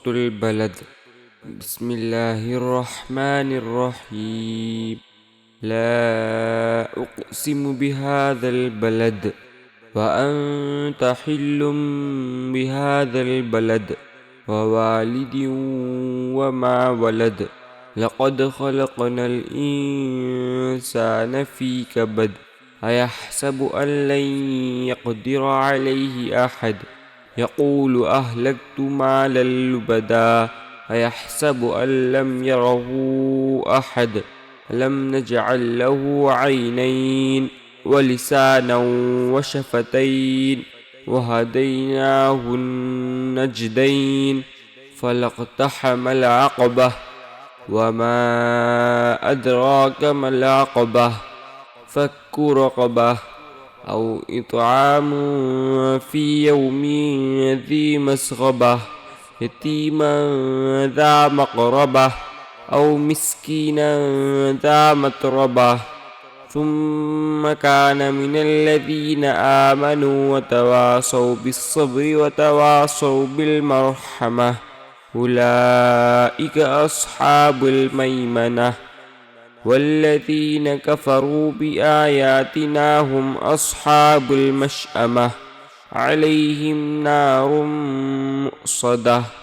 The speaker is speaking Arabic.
سورة البلد. بسم الله الرحمن الرحيم. لا أقسم بهذا البلد وأنت حل بهذا البلد ووالد وما ولد. لقد خلقنا الإنسان في كبد. أيحسب أن لن يقدر عليه أحد. يقول أهلكت مالا لبدا. أيحسب أن لم يره أحد. ألم نجعل له عينين ولسانا وشفتين وهديناه النجدين. فلاقتحم العقبة وما أدراك ما العقبة. فك رقبة أو إطعام في يوم ذي مسغبة يتيما ذا مقربة أو مسكينا ذا متربة. ثم كان من الذين آمنوا وتواصوا بالصبر وتواصوا بالمرحمة. أولئك أصحاب الميمنة. والذين كفروا بآياتنا هم أصحاب المشأمة. عليهم نار مؤصدة.